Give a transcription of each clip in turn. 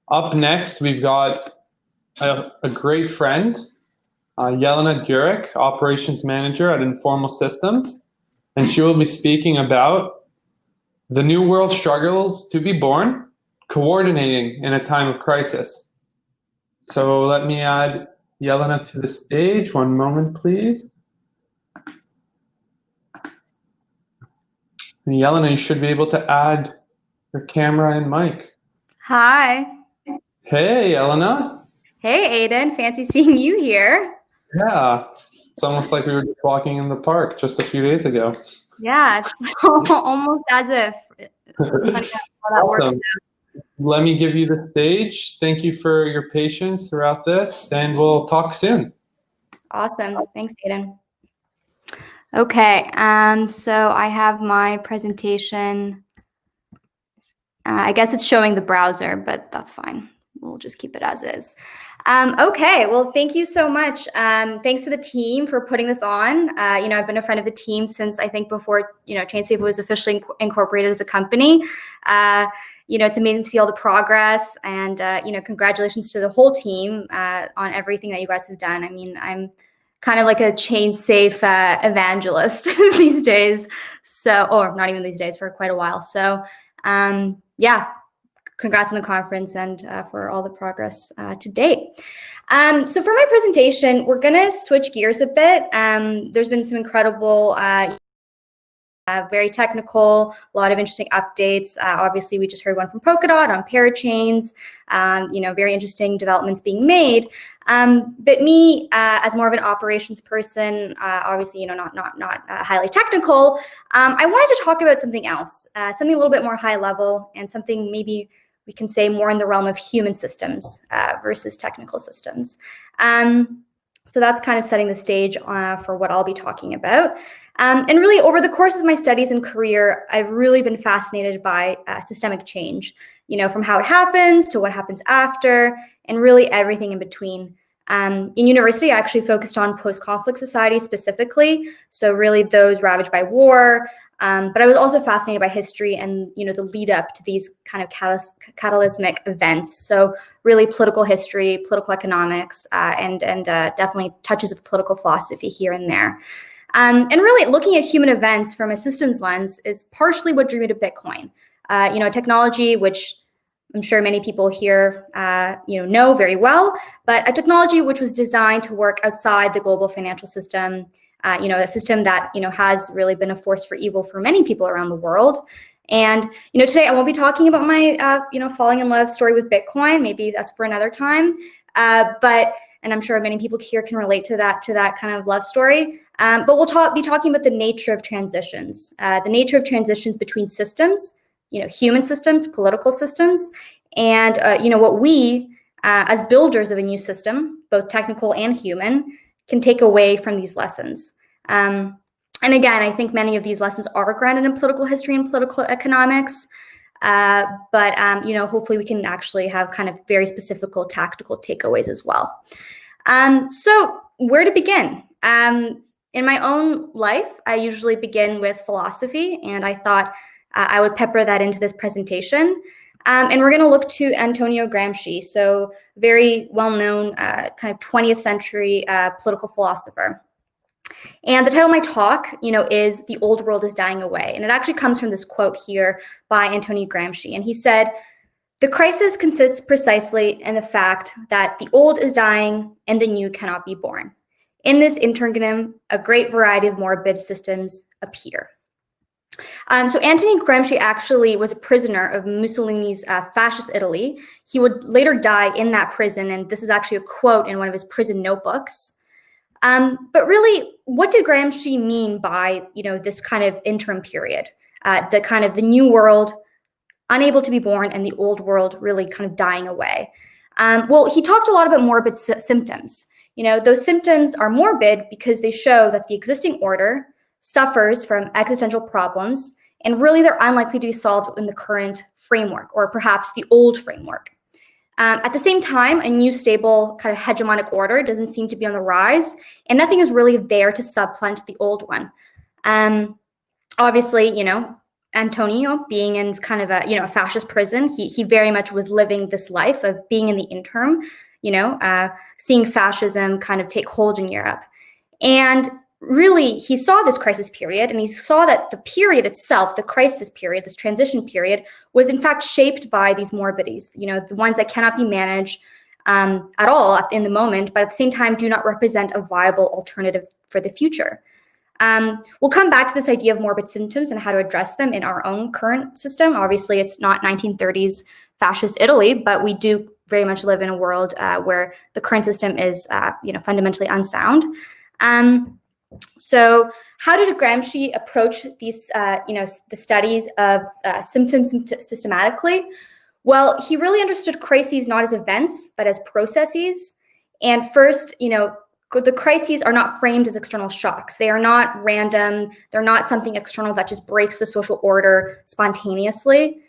Up next, we've got a great friend, Jelena, Operations Manager at Informal Systems, and she will be speaking about the new world struggles to be born, coordinating in a time of crisis. So let me add Jelena to the stage. One moment, please. And Jelena, you should be able to add your camera and mic. Hi. Hey, Jelena. Hey, Aiden. Fancy seeing you here. Yeah, it's almost like we were just walking in the park just a few days ago. Yeah, it's almost as if. Funny how that works Awesome. Let me give you the stage. Thank you for your patience throughout this, and we'll talk soon. Awesome. Thanks, Aiden. Okay, so I have my presentation. I guess it's showing the browser, but that's fine. We'll just keep it as is. Okay, well, thank you so much. Thanks to the team for putting this on. I've been a friend of the team since I think before, ChainSafe was officially incorporated as a company. It's amazing to see all the progress and, congratulations to the whole team on everything that you guys have done. I mean, I'm kind of like a ChainSafe evangelist these days. So, or not even these days, for quite a while. So, yeah, congrats on the conference and for all the progress to date. So for my presentation, we're going to switch gears a bit. There's been some incredible, very technical, a lot of interesting updates. Obviously, we just heard one from Polkadot on parachains, very interesting developments being made. But me, as more of an operations person, obviously, not highly technical, I wanted to talk about something else, something a little bit more high level and something maybe we can say more in the realm of human systems versus technical systems. So that's kind of setting the stage for what I'll be talking about. And really, over the course of my studies and career, I've really been fascinated by systemic change, from how it happens to what happens after, and really everything in between. In university, I actually focused on post-conflict societies specifically, so really those ravaged by war. But I was also fascinated by history and, the lead up to these kind of catalysmic events. So really political history, political economics, and definitely touches of political philosophy here and there. And really looking at human events from a systems lens is partially what drew me to Bitcoin. Technology, which I'm sure many people here, know very well, but a technology which was designed to work outside the global financial system, a system that, has really been a force for evil for many people around the world. And, today I won't be talking about my, falling in love story with Bitcoin. Maybe that's for another time. And I'm sure many people here can relate to that kind of love story. But we'll be talking about the nature of transitions, between systems, human systems, political systems, and, what we, as builders of a new system, both technical and human, can take away from these lessons. And again, I think many of these lessons are grounded in political history and political economics. But hopefully we can actually have kind of very specific tactical takeaways as well. So where to begin? In my own life, I usually begin with philosophy, and I thought I would pepper that into this presentation. And we're going to look to Antonio Gramsci, so very well-known kind of 20th century political philosopher. And the title of my talk, is "The Old World is Dying Away." And it actually comes from this quote here by Antonio Gramsci. And he said, "The crisis consists precisely in the fact that the old is dying and the new cannot be born. In this interregnum, a great variety of morbid systems appear." So Antonio Gramsci actually was a prisoner of Mussolini's fascist Italy. He would later die in that prison, and this is actually a quote in one of his prison notebooks. But really, what did Gramsci mean by, this kind of interim period, the new world unable to be born and the old world really kind of dying away? Well, he talked a lot about morbid symptoms. Those symptoms are morbid because they show that the existing order suffers from existential problems, and really they're unlikely to be solved in the current framework, or perhaps the old framework. At the same time, a new stable kind of hegemonic order doesn't seem to be on the rise, and nothing is really there to supplant the old one. Obviously, Antonio being in kind of a, a fascist prison, he very much was living this life of being in the interim, seeing fascism kind of take hold in Europe. And really, he saw this crisis period, and he saw that the period itself, the crisis period, this transition period, was in fact shaped by these morbidities, the ones that cannot be managed at all in the moment, but at the same time do not represent a viable alternative for the future. We'll come back to this idea of morbid symptoms and how to address them in our own current system. Obviously, it's not 1930s fascist Italy, but we do very much live in a world where the current system is, fundamentally unsound. So how did Gramsci approach these, the studies of symptoms systematically? Well, he really understood crises not as events, but as processes. And first, the crises are not framed as external shocks. They are not random. They're not something external that just breaks the social order spontaneously.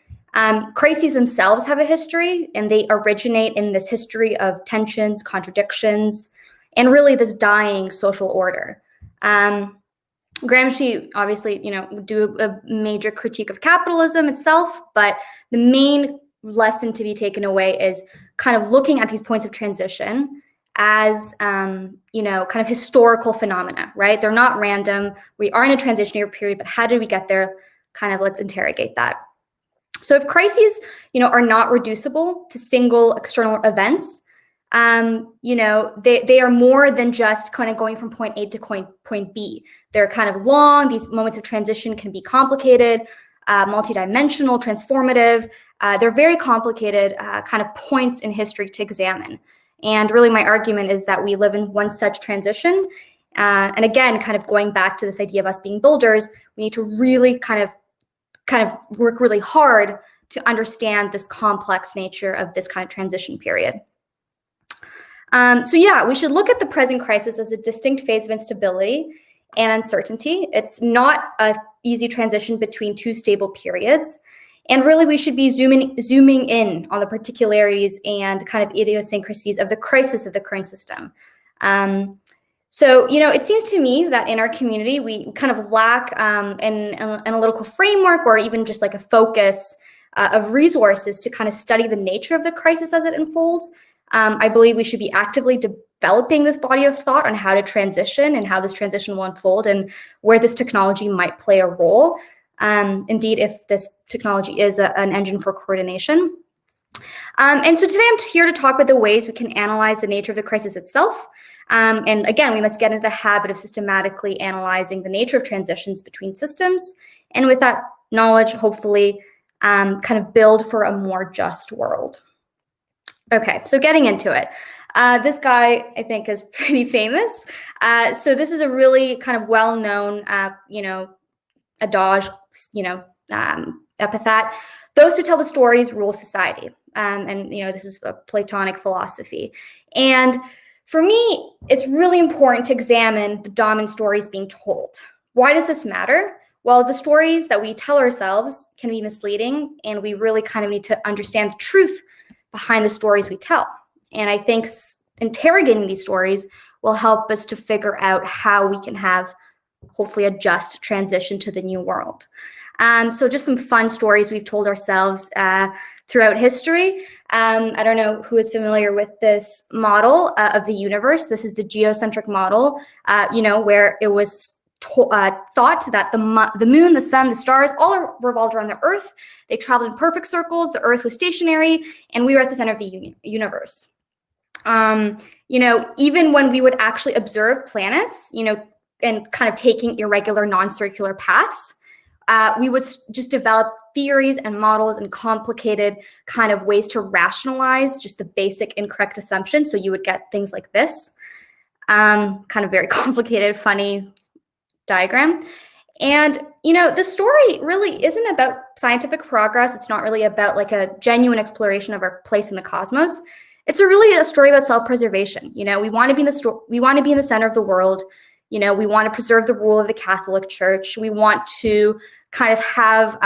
Crises themselves have a history, and they originate in this history of tensions, contradictions, and really this dying social order. Gramsci obviously, would do a major critique of capitalism itself, but the main lesson to be taken away is kind of looking at these points of transition as, kind of historical phenomena, right? They're not random. We are in a transitionary period, but how did we get there? Kind of let's interrogate that. So if crises, are not reducible to single external events, they are more than just kind of going from point A to point B. They're kind of long. These moments of transition can be complicated, multidimensional, transformative. They're very complicated kind of points in history to examine. And really my argument is that we live in one such transition. And again, kind of going back to this idea of us being builders, we need to really kind of work really hard to understand this complex nature of this kind of transition period. We should look at the present crisis as a distinct phase of instability and uncertainty. It's not an easy transition between two stable periods. And really, we should be zooming in on the particularities and kind of idiosyncrasies of the crisis of the current system. It seems to me that in our community, we kind of lack an analytical framework or even just like a focus of resources to kind of study the nature of the crisis as it unfolds. I believe we should be actively developing this body of thought on how to transition and how this transition will unfold and where this technology might play a role. Indeed, if this technology is an engine for coordination. And so today I'm here to talk about the ways we can analyze the nature of the crisis itself. And again, we must get into the habit of systematically analyzing the nature of transitions between systems. And with that knowledge, hopefully, kind of build for a more just world. Okay, so getting into it. This guy, I think, is pretty famous. So this is a really kind of well-known, adage, epithet. Those who tell the stories rule society. This is a Platonic philosophy. And for me, it's really important to examine the dominant stories being told. Why does this matter? Well, the stories that we tell ourselves can be misleading, and we really kind of need to understand the truth behind the stories we tell. And I think interrogating these stories will help us to figure out how we can have, hopefully, a just transition to the new world. So just some fun stories we've told ourselves throughout history. I don't know who is familiar with this model of the universe. This is the geocentric model, where it was thought that the moon, the sun, the stars all revolved around the Earth. They traveled in perfect circles. The Earth was stationary, and we were at the center of the universe. Even when we would actually observe planets, and kind of taking irregular non-circular paths, we would just develop theories and models and complicated kind of ways to rationalize just the basic incorrect assumption. So you would get things like this, kind of very complicated, funny diagram. And, the story really isn't about scientific progress. It's not really about like a genuine exploration of our place in the cosmos. It's really a story about self-preservation. We want to be in the center of the world. We want to preserve the rule of the Catholic Church. We want to kind of have,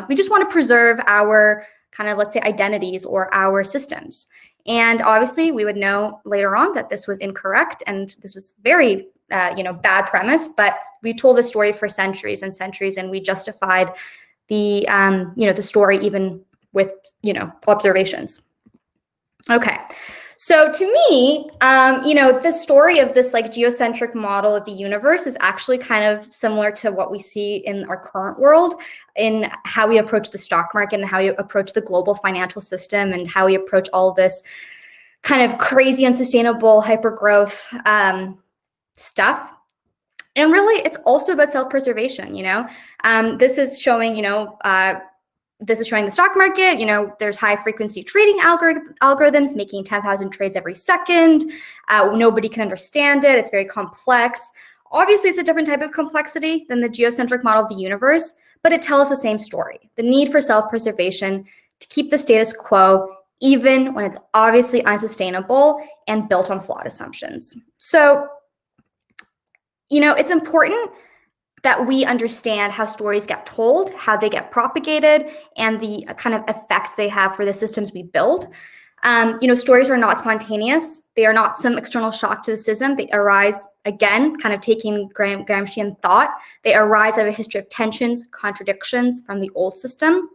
we just want to preserve our kind of, let's say, identities or our systems. And obviously, we would know later on that this was incorrect and this was very, bad premise. But we told the story for centuries and centuries, and we justified the the story even with observations. Okay. So to me, the story of this like geocentric model of the universe is actually kind of similar to what we see in our current world, in how we approach the stock market and how we approach the global financial system and how we approach all of this kind of crazy, unsustainable, hyper-growth stuff. And really, it's also about self-preservation. This is showing, this is showing the stock market. There's high frequency trading algorithms making 10,000 trades every second. Nobody can understand it. It's very complex. Obviously, it's a different type of complexity than the geocentric model of the universe, but it tells the same story. The need for self-preservation to keep the status quo, even when it's obviously unsustainable and built on flawed assumptions. So, it's important that we understand how stories get told, how they get propagated, and the kind of effects they have for the systems we build. Stories are not spontaneous. They are not some external shock to the system. They arise, again, kind of taking Gramscian thought, they arise out of a history of tensions, contradictions from the old system.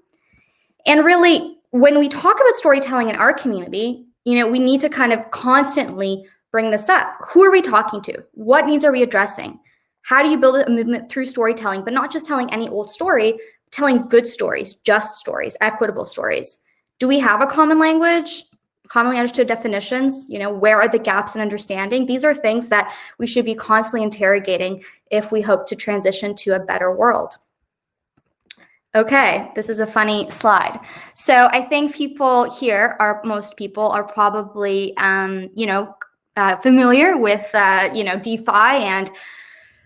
And really, when we talk about storytelling in our community, we need to kind of constantly bring this up. Who are we talking to? What needs are we addressing? How do you build a movement through storytelling, but not just telling any old story, telling good stories, just stories, equitable stories? Do we have a common language, commonly understood definitions? Where are the gaps in understanding? These are things that we should be constantly interrogating if we hope to transition to a better world. Okay, this is a funny slide. So I think most people are probably, familiar with, DeFi and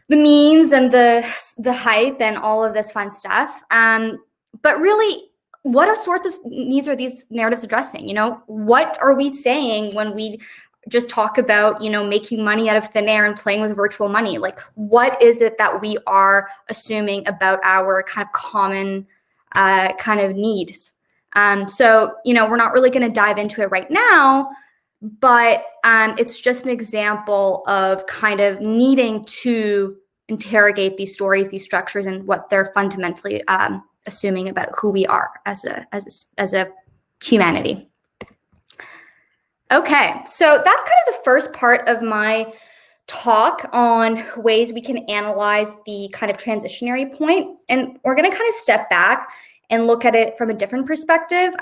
the memes and the hype and all of this fun stuff. But really, what sorts of needs are these narratives addressing? What are we saying when we just talk about, making money out of thin air and playing with virtual money? Like, what is it that we are assuming about our kind of common kind of needs? So, we're not really going to dive into it right now, but it's just an example of kind of needing to interrogate these stories, these structures, and what they're fundamentally assuming about who we are as a humanity. Okay, so that's kind of the first part of my talk on ways we can analyze the kind of transitionary point. And we're going to kind of step back and look at it from a different perspective,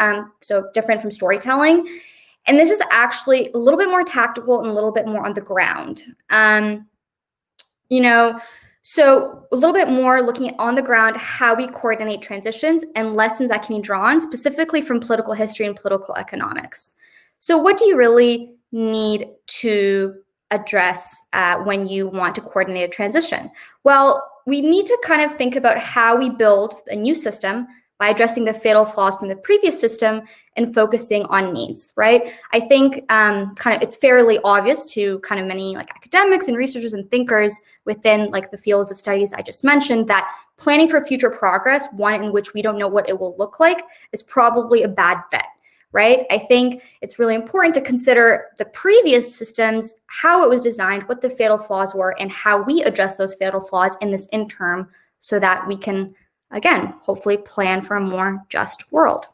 so different from storytelling. And this is actually a little bit more tactical and a little bit more on the ground. So a little bit more looking at on the ground how we coordinate transitions and lessons that can be drawn specifically from political history and political economics. So what do you really need to address when you want to coordinate a transition? Well, we need to kind of think about how we build a new system by addressing the fatal flaws from the previous system and focusing on needs, right? I think it's fairly obvious to kind of many like academics and researchers and thinkers within like the fields of studies I just mentioned that planning for future progress, one in which we don't know what it will look like, is probably a bad bet, right? I think it's really important to consider the previous systems, how it was designed, what the fatal flaws were, and how we address those fatal flaws in this interim so that we can, again, hopefully plan for a more just world.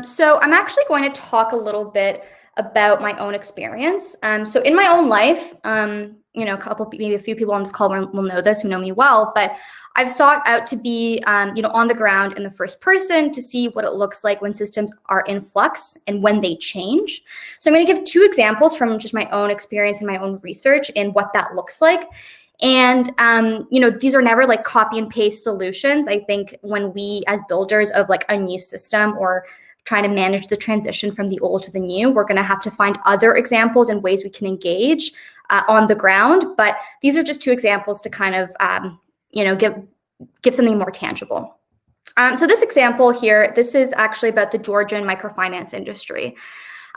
So I'm actually going to talk a little bit about my own experience. So in my own life, maybe a few people on this call will know this, who know me well, but I've sought out to be, on the ground in the first person to see what it looks like when systems are in flux and when they change. So I'm going to give two examples from just my own experience and my own research and what that looks like. And, these are never like copy and paste solutions. I think when we as builders of like a new system or trying to manage the transition from the old to the new, we're going to have to find other examples and ways we can engage on the ground. But these are just two examples to kind of, give something more tangible. So this example here, this is actually about the Georgian microfinance industry.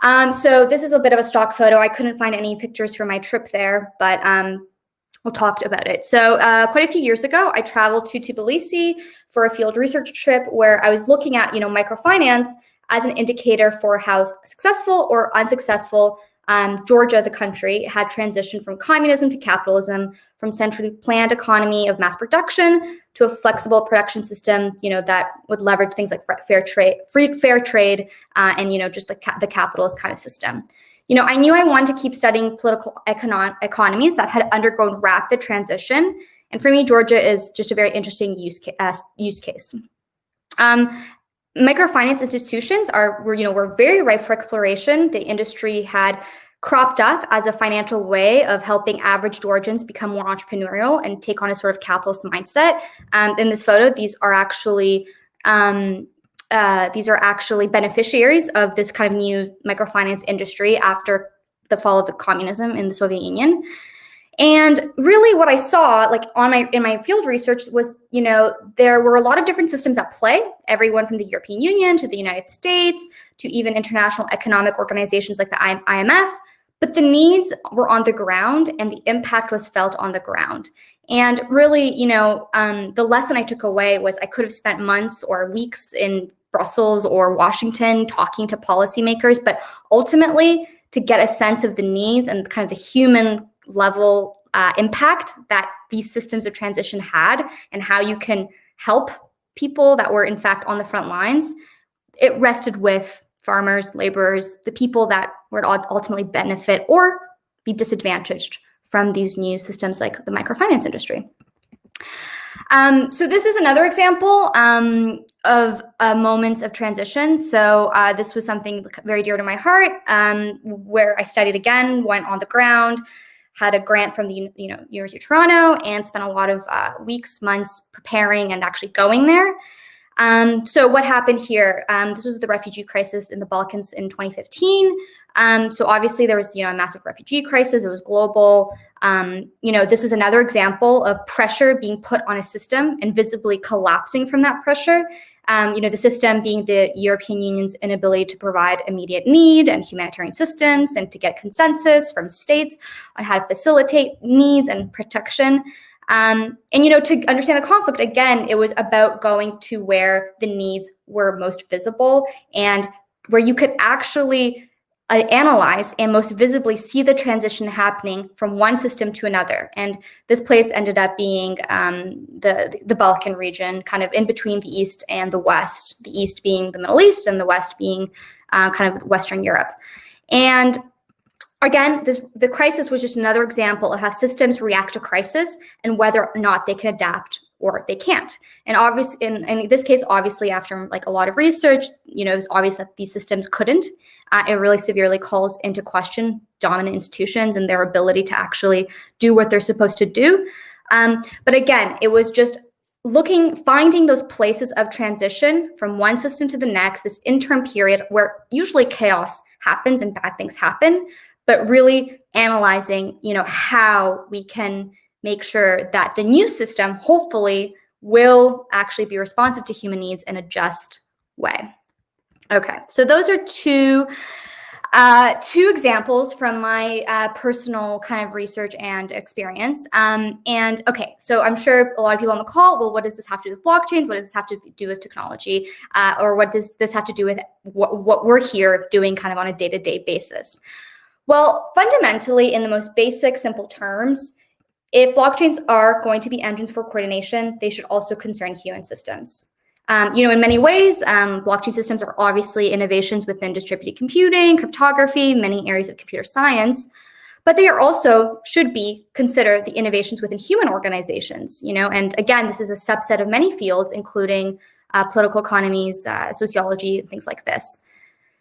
So this is a bit of a stock photo. I couldn't find any pictures from my trip there, but we'll talk about it. So quite a few years ago, I traveled to Tbilisi for a field research trip where I was looking at, microfinance as an indicator for how successful or unsuccessful Georgia, the country, had transitioned from communism to capitalism, from centrally planned economy of mass production to a flexible production system, that would leverage things like fair trade, and just the capitalist kind of system. I knew I wanted to keep studying political economies that had undergone rapid transition, and for me, Georgia is just a very interesting use case. Microfinance institutions were very ripe for exploration. The industry had cropped up as a financial way of helping average Georgians become more entrepreneurial and take on a sort of capitalist mindset. In this photo, these are actually beneficiaries of this kind of new microfinance industry after the fall of the communism in the Soviet Union. And really what I saw in my field research was, there were a lot of different systems at play, everyone from the European Union to the United States to even international economic organizations like the IMF, but the needs were on the ground and the impact was felt on the ground. And really, the lesson I took away was I could have spent months or weeks in Brussels or Washington talking to policymakers, but ultimately to get a sense of the needs and kind of the human level impact that these systems of transition had and how you can help people that were in fact on the front lines, it rested with farmers, laborers, the people that would ultimately benefit or be disadvantaged from these new systems like the microfinance industry. So this is another example of moments of transition. So this was something very dear to my heart, where I studied again, went on the ground, had a grant from the University of Toronto, and spent a lot of weeks, months preparing and actually going there. So what happened here? This was the refugee crisis in the Balkans in 2015. So obviously there was, a massive refugee crisis. It was global. This is another example of pressure being put on a system and visibly collapsing from that pressure. The system being the European Union's inability to provide immediate need and humanitarian assistance and to get consensus from states on how to facilitate needs and protection. To understand the conflict, again, it was about going to where the needs were most visible and where you could actually analyze and most visibly see the transition happening from one system to another. And this place ended up being the Balkan region, kind of in between the East and the West, the East being the Middle East and the West being kind of Western Europe. And again, the crisis was just another example of how systems react to crisis and whether or not they can adapt or they can't. And obviously, in this case, obviously, after a lot of research, it was obvious that these systems couldn't. It really severely calls into question dominant institutions and their ability to actually do what they're supposed to do. But again, it was just finding those places of transition from one system to the next, this interim period where usually chaos happens and bad things happen, but really analyzing, how we can make sure that the new system hopefully will actually be responsive to human needs in a just way. Okay, so those are two examples from my personal kind of research and experience. And okay, so I'm sure a lot of people on the call, well, what does this have to do with blockchains? What does this have to do with technology? Or what does this have to do with what we're here doing kind of on a day-to-day basis? Well, fundamentally, in the most basic, simple terms, if blockchains are going to be engines for coordination, they should also concern human systems. In many ways, blockchain systems are obviously innovations within distributed computing, cryptography, many areas of computer science, but they are also should be considered the innovations within human organizations. And again, this is a subset of many fields, including political economies, sociology, and things like this.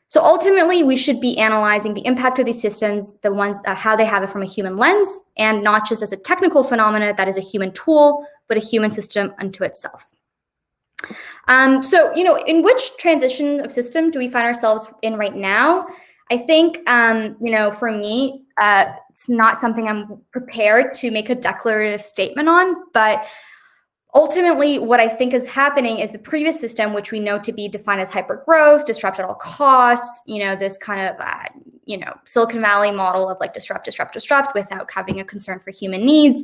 So ultimately, we should be analyzing the impact of these systems, the ones how they have it from a human lens, and not just as a technical phenomena that is a human tool, but a human system unto itself. In which transition of system do we find ourselves in right now? I think, for me, it's not something I'm prepared to make a declarative statement on, but ultimately, what I think is happening is the previous system, which we know to be defined as hypergrowth, disrupt at all costs, this kind of, Silicon Valley model of disrupt without having a concern for human needs.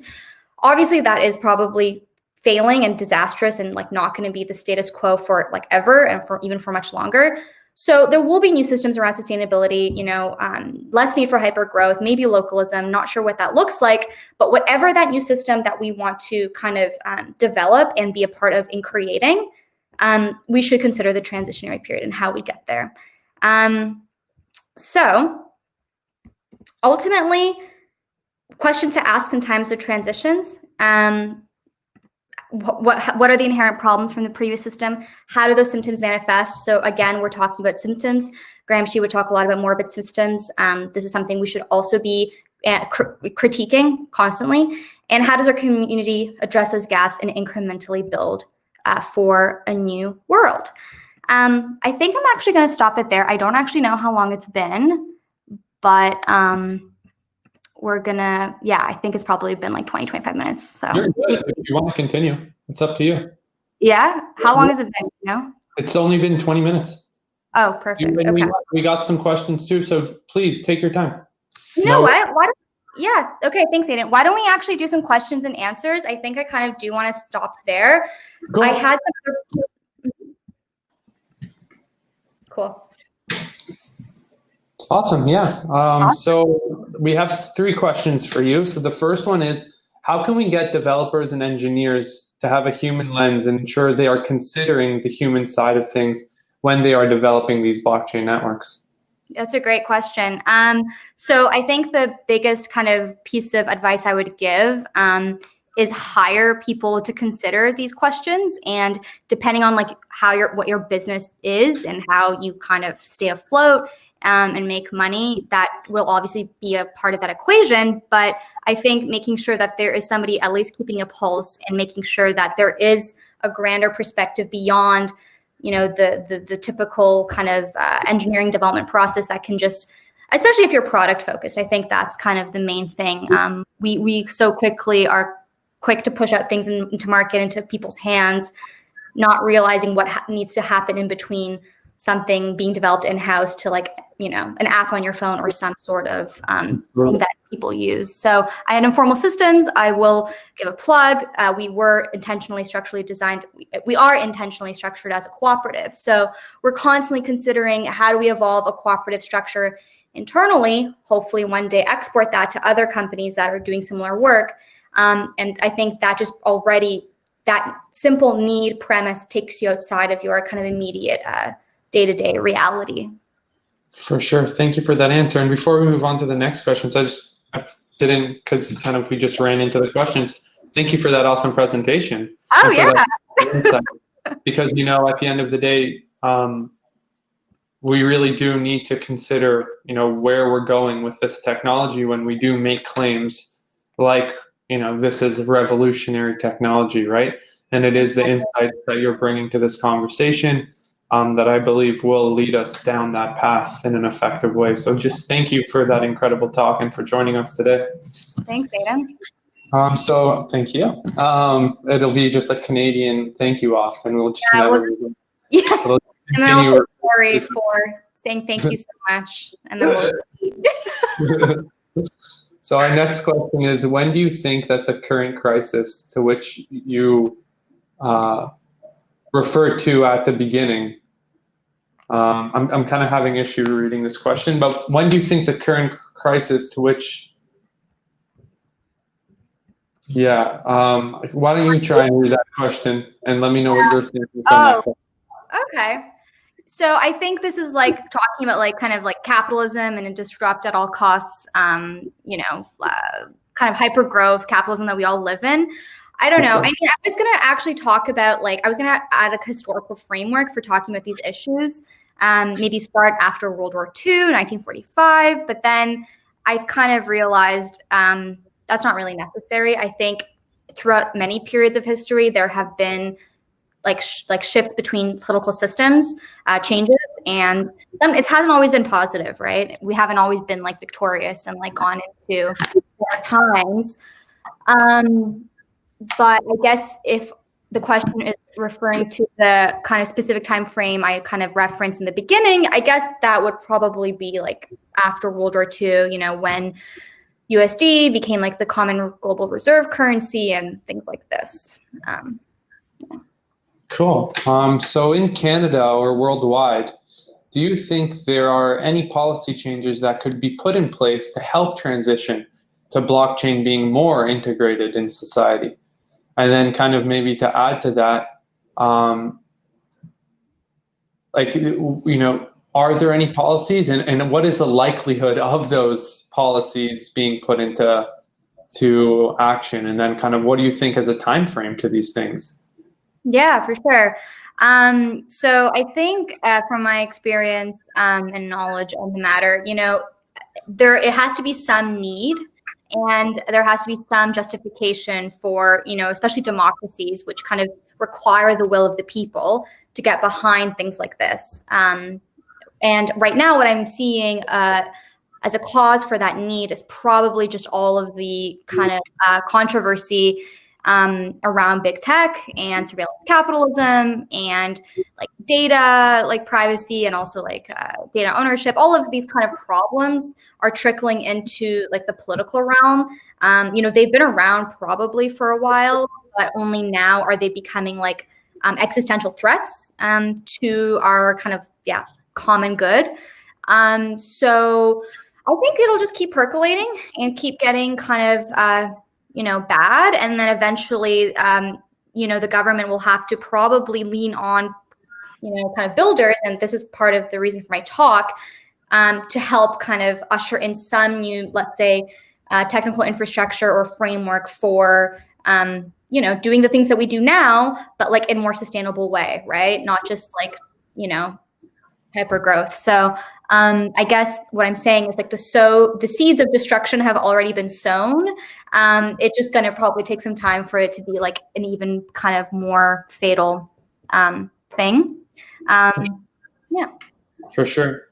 Obviously, that is probably failing and disastrous and not going to be the status quo for ever and even for much longer. So there will be new systems around sustainability, less need for hypergrowth, maybe localism, not sure what that looks like, but whatever that new system that we want to kind of develop and be a part of in creating, we should consider the transitionary period and how we get there. So ultimately, questions to ask in times of transitions. What are the inherent problems from the previous system? How do those symptoms manifest? So again, we're talking about symptoms. Gramsci would talk a lot about morbid systems. This is something we should also be critiquing constantly. And how does our community address those gaps and incrementally build for a new world? I think I'm actually going to stop it there. I don't actually know how long it's been, but we're gonna, I think it's probably been like 20, 25 minutes. So you're good. If you want to continue, it's up to you. Yeah? How long has it been, you know? It's only been 20 minutes. Oh, perfect. Okay. We got some questions too, so please take your time. You know what? Yeah, okay, thanks, Aiden. Why don't we actually do some questions and answers? I think I kind of do want to stop there. Cool. I had some... Cool. Awesome, yeah. So we have 3 questions for you. So the first one is, how can we get developers and engineers to have a human lens and ensure they are considering the human side of things when they are developing these blockchain networks? That's a great question. So I think the biggest kind of piece of advice I would give is hire people to consider these questions, and depending on like what your business is and how you kind of stay afloat and make money, that will obviously be a part of that equation. But I think making sure that there is somebody at least keeping a pulse and making sure that there is a grander perspective beyond, the typical kind of engineering development process that can just, especially if you're product focused, I think that's kind of the main thing. We so quickly are quick to push out things into market, into people's hands, not realizing what needs to happen in between something being developed in-house to like, an app on your phone or some sort of thing that people use. So I had Informal Systems. I will give a plug. We were intentionally structurally designed. We are intentionally structured as a cooperative. So we're constantly considering, how do we evolve a cooperative structure internally, hopefully one day export that to other companies that are doing similar work. And I think that just already, that simple need premise takes you outside of your kind of immediate day-to-day reality. For sure. Thank you for that answer. And before we move on to the next questions, I didn't, because kind of we just ran into the questions. Thank you for that awesome presentation. Oh, yeah. Because, at the end of the day, we really do need to consider, where we're going with this technology when we do make claims like, this is revolutionary technology, right? And it is the insights that you're bringing to this conversation that I believe will lead us down that path in an effective way. So just thank you for that incredible talk and for joining us today. Thanks, Aiden. So thank you. It'll be just a Canadian thank you off, and we'll just never. We'll and then I'll sorry for saying thank you so much, and then we'll. So our next question is, when do you think that the current crisis to which you referred to at the beginning, I'm kind of having issue reading this question, but when do you think the current crisis to which, why don't you try and read that question and let me know what you're thinking from that. Okay. So I think this is like talking about like kind of like capitalism and disrupt at all costs, kind of hyper growth capitalism that we all live in. I don't know. I mean, I was going to actually talk about I was going to add a historical framework for talking about these issues. Maybe start after World War II, 1945, but then I kind of realized that's not really necessary. I think throughout many periods of history, there have been like shifts between political systems, changes, and it hasn't always been positive, right? We haven't always been like victorious and like gone into better times. But I guess if the question is referring to the kind of specific time frame I kind of referenced in the beginning, I guess that would probably be like after World War II, when USD became like the common global reserve currency and things like this. Cool. So in Canada or worldwide, do you think there are any policy changes that could be put in place to help transition to blockchain being more integrated in society? And then kind of maybe to add to that, are there any policies, and what is the likelihood of those policies being put into action? And then kind of what do you think as a time frame to these things? Yeah, for sure. So I think from my experience and knowledge on the matter, it has to be some need, and there has to be some justification for, especially democracies, which kind of require the will of the people to get behind things like this. And right now, what I'm seeing as a cause for that need is probably just all of the kind of controversy around big tech and surveillance capitalism and like data, like privacy, and also like data ownership. All of these kind of problems are trickling into like the political realm. They've been around probably for a while, but only now are they becoming like existential threats to our kind of common good. So I think it'll just keep percolating and keep getting kind of bad, and then eventually the government will have to probably lean on kind of builders, and this is part of the reason for my talk, to help kind of usher in some new, let's say, technical infrastructure or framework for doing the things that we do now, but like in a more sustainable way, right? Not just like hyper growth. So I guess what I'm saying is like the seeds of destruction have already been sown. It's just going to probably take some time for it to be like an even kind of more fatal thing. Yeah. For sure.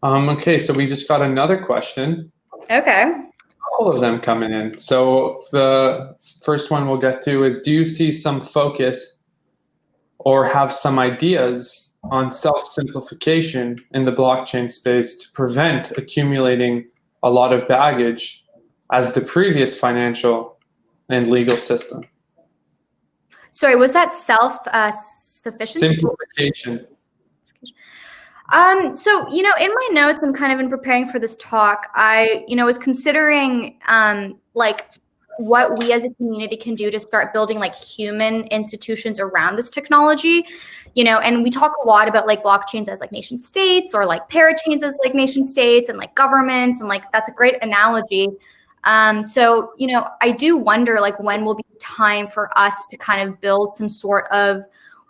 Okay, so we just got another question. Okay. All of them coming in. So the first one we'll get to is, do you see some focus or have some ideas on self-simplification in the blockchain space to prevent accumulating a lot of baggage as the previous financial and legal system? Sorry, was that self-sufficiency? Simplification. So, in my notes, I'm kind of in preparing for this talk, I, was considering like what we as a community can do to start building like human institutions around this technology. And we talk a lot about like blockchains as like nation states, or like parachains as like nation states, and like governments, and like that's a great analogy. So, I do wonder like when will be time for us to kind of build some sort of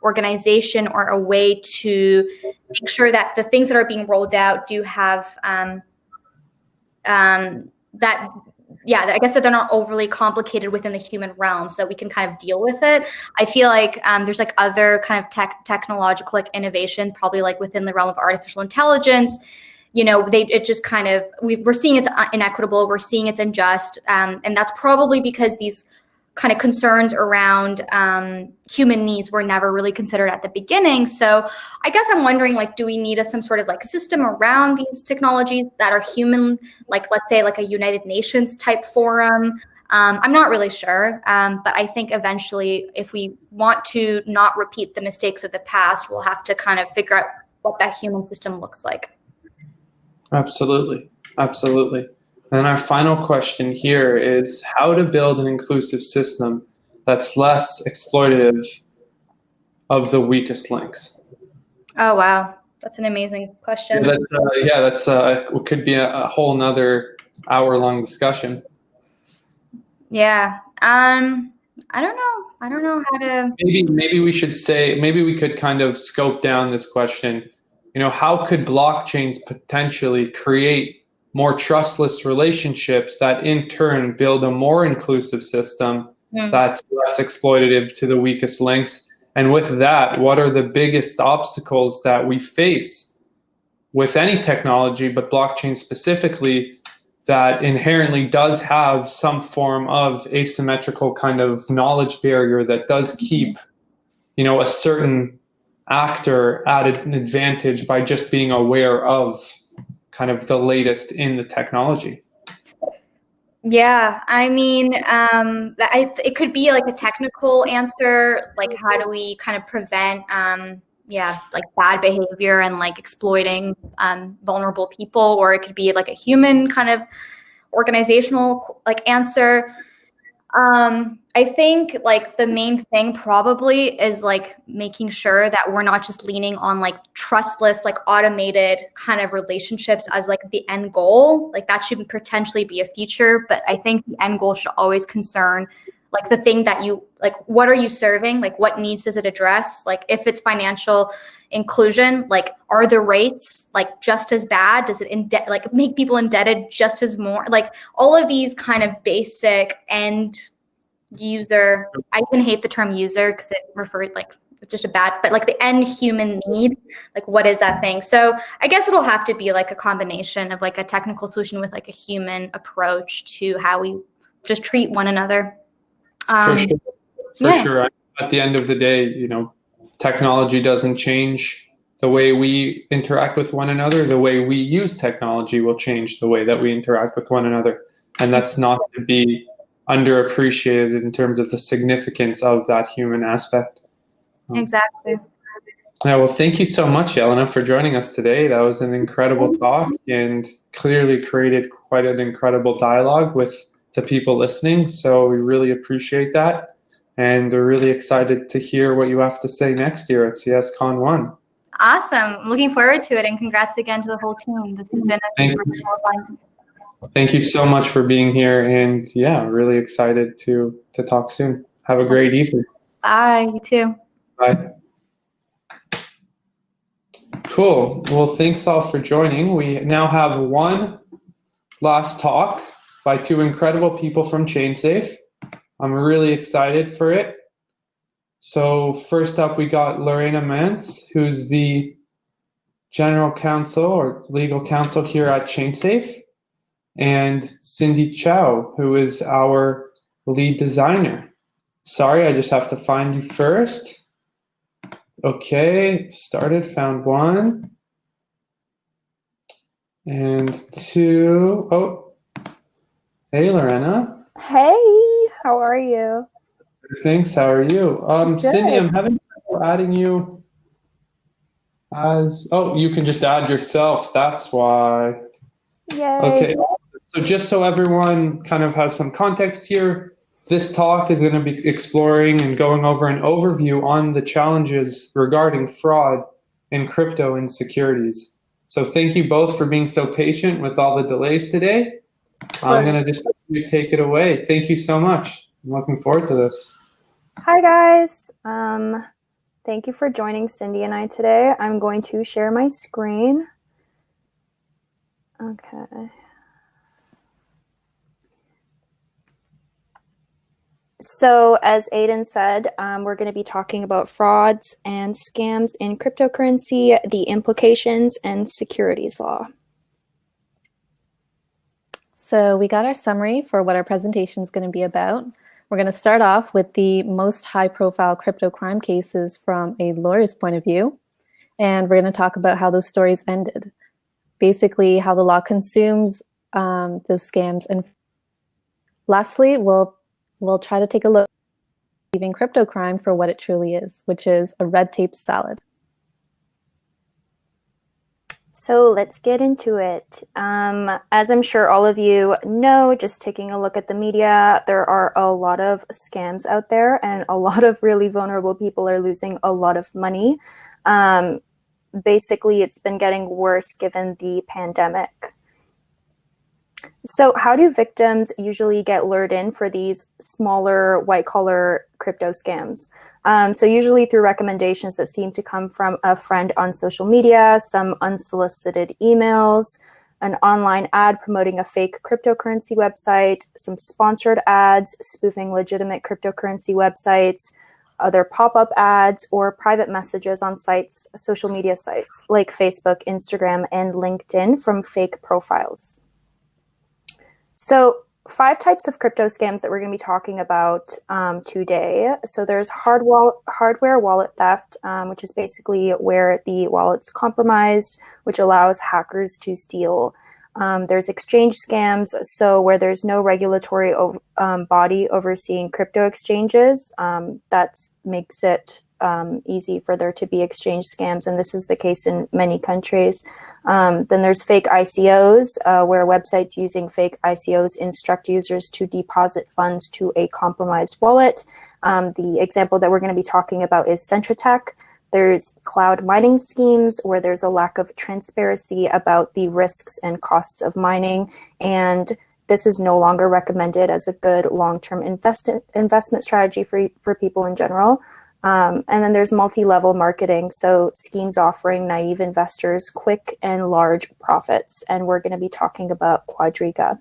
organization or a way to make sure that the things that are being rolled out do have I guess that they're not overly complicated within the human realm, so that we can kind of deal with it. I feel like there's like other kind of technological like innovations, probably like within the realm of artificial intelligence. It just kind of, we're seeing it's inequitable, we're seeing it's unjust, and that's probably because these kind of concerns around human needs were never really considered at the beginning. So I guess I'm wondering, like, do we need some sort of like system around these technologies that are human, like let's say like a United Nations type forum? I'm not really sure, but I think eventually, if we want to not repeat the mistakes of the past, we'll have to kind of figure out what that human system looks like. Absolutely. Absolutely. And our final question here is how to build an inclusive system that's less exploitative of the weakest links. Oh, wow. That's an amazing question. That's could be a whole nother hour-long discussion. Yeah. I don't know how to. Maybe we could kind of scope down this question. How could blockchains potentially create more trustless relationships that in turn build a more inclusive system that's less exploitative to the weakest links? And with that, what are the biggest obstacles that we face with any technology, but blockchain specifically, that inherently does have some form of asymmetrical kind of knowledge barrier that does keep, a certain actor at an advantage by just being aware of kind of the latest in the technology? Yeah, I mean, it could be like a technical answer, like how do we kind of prevent like bad behavior and like exploiting vulnerable people, or it could be like a human kind of organizational like answer. I think like the main thing probably is like making sure that we're not just leaning on like trustless, like automated kind of relationships as like the end goal. Like that should potentially be a feature, but I think the end goal should always concern like the thing that you like, what are you serving? Like what needs does it address? Like if it's financial inclusion, like are the rates like just as bad? Does it like make people indebted just as more? Like all of these kind of basic end user, I even hate the term user because it refers like it's just a bad, but like the end human need, like what is that thing? So I guess it'll have to be like a combination of like a technical solution with like a human approach to how we just treat one another. For sure. At the end of the day, technology doesn't change the way we interact with one another. The way we use technology will change the way that we interact with one another. And that's not to be underappreciated in terms of the significance of that human aspect. Exactly. Yeah, well, thank you so much, Jelena, for joining us today. That was an incredible talk and clearly created quite an incredible dialogue with the people listening. So we really appreciate that. And we're really excited to hear what you have to say next year at CSCON 1. Awesome. Looking forward to it. And congrats again to the whole team. This has been a super fun. Thank you so much for being here. And yeah, really excited to talk soon. Have a great evening. Bye. You too. Bye. Cool. Well, thanks all for joining. We now have one last talk by two incredible people from ChainSafe. I'm really excited for it. So first up, we got Lorena Mance, who's the general counsel or legal counsel here at ChainSafe, and Cindy Chow, who is our lead designer. Sorry, I just have to find you first. Okay, started, found one. And two. Oh, hey, Lorena. Hey, how are you? Thanks, how are you? Cindy, I'm having trouble adding you as, oh, you can just add yourself, that's why. Yay. Okay, so just so everyone kind of has some context here, this talk is going to be exploring and going over an overview on the challenges regarding fraud in crypto and securities. So thank you both for being so patient with all the delays today. I'm going to just let you take it away. Thank you so much. I'm looking forward to this. Hi, guys. Thank you for joining Cindy and I today. I'm going to share my screen. Okay. So as Aiden said, we're going to be talking about frauds and scams in cryptocurrency, the implications, and securities law. So we got our summary for what our presentation is going to be about. We're going to start off with the most high-profile crypto crime cases from a lawyer's point of view, and we're going to talk about how those stories ended. Basically, how the law consumes those scams, and lastly, we'll try to take a look at leaving crypto crime for what it truly is, which is a red tape salad. So let's get into it. As I'm sure all of you know, just taking a look at the media, there are a lot of scams out there and a lot of really vulnerable people are losing a lot of money. Basically, it's been getting worse given the pandemic. So how do victims usually get lured in for these smaller white-collar crypto scams? So usually through recommendations that seem to come from a friend on social media, some unsolicited emails, an online ad promoting a fake cryptocurrency website, some sponsored ads spoofing legitimate cryptocurrency websites, other pop-up ads, or private messages on sites, social media sites like Facebook, Instagram, and LinkedIn from fake profiles. So 5 types of crypto scams that we're going to be talking about today. So there's hardware wallet theft, which is basically where the wallet's compromised, which allows hackers to steal. There's exchange scams, so where there's no regulatory body overseeing crypto exchanges, that makes it easy for there to be exchange scams, and this is the case in many countries. Then there's fake ICOs, where websites using fake ICOs instruct users to deposit funds to a compromised wallet. The example that we're going to be talking about is Centratech. There's cloud mining schemes where there's a lack of transparency about the risks and costs of mining, and this is no longer recommended as a good long-term investment strategy for people in general. And then there's multi-level marketing, so schemes offering naive investors quick and large profits, and we're going to be talking about Quadriga.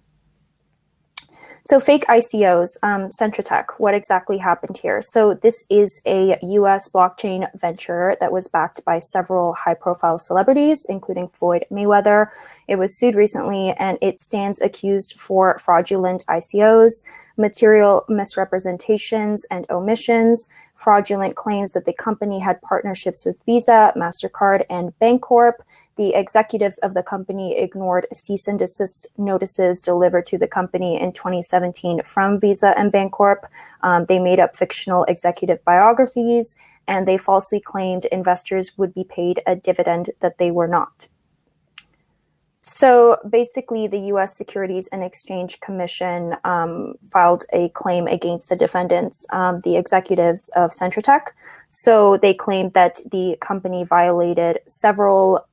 So fake ICOs, Centratech, what exactly happened here? So this is a US blockchain venture that was backed by several high-profile celebrities, including Floyd Mayweather. It was sued recently, and it stands accused for fraudulent ICOs, material misrepresentations and omissions, fraudulent claims that the company had partnerships with Visa, MasterCard, and Bancorp. The executives of the company ignored cease and desist notices delivered to the company in 2017 from Visa and Bancorp. They made up fictional executive biographies, and they falsely claimed investors would be paid a dividend that they were not. So basically, the US Securities and Exchange Commission filed a claim against the defendants, the executives of Centratech. So they claimed that the company violated several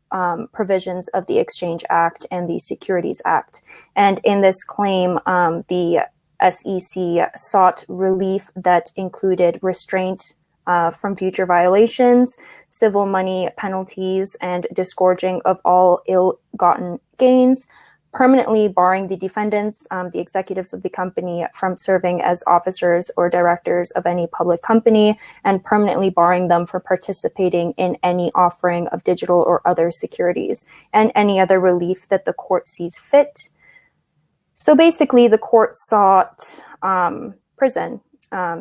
provisions of the Exchange Act and the Securities Act. And in this claim, the SEC sought relief that included restraint from future violations, civil money penalties, and disgorging of all ill-gotten gains, permanently barring the defendants, the executives of the company, from serving as officers or directors of any public company, and permanently barring them from participating in any offering of digital or other securities, and any other relief that the court sees fit. So basically, the court sought prison.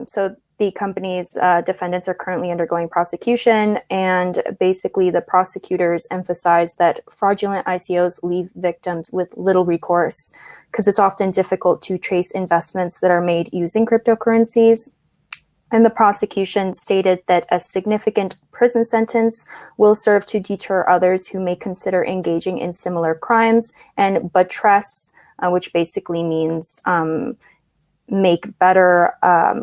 So the company's defendants are currently undergoing prosecution, and basically the prosecutors emphasize that fraudulent ICOs leave victims with little recourse because it's often difficult to trace investments that are made using cryptocurrencies. And the prosecution stated that a significant prison sentence will serve to deter others who may consider engaging in similar crimes, and buttress, which basically means make better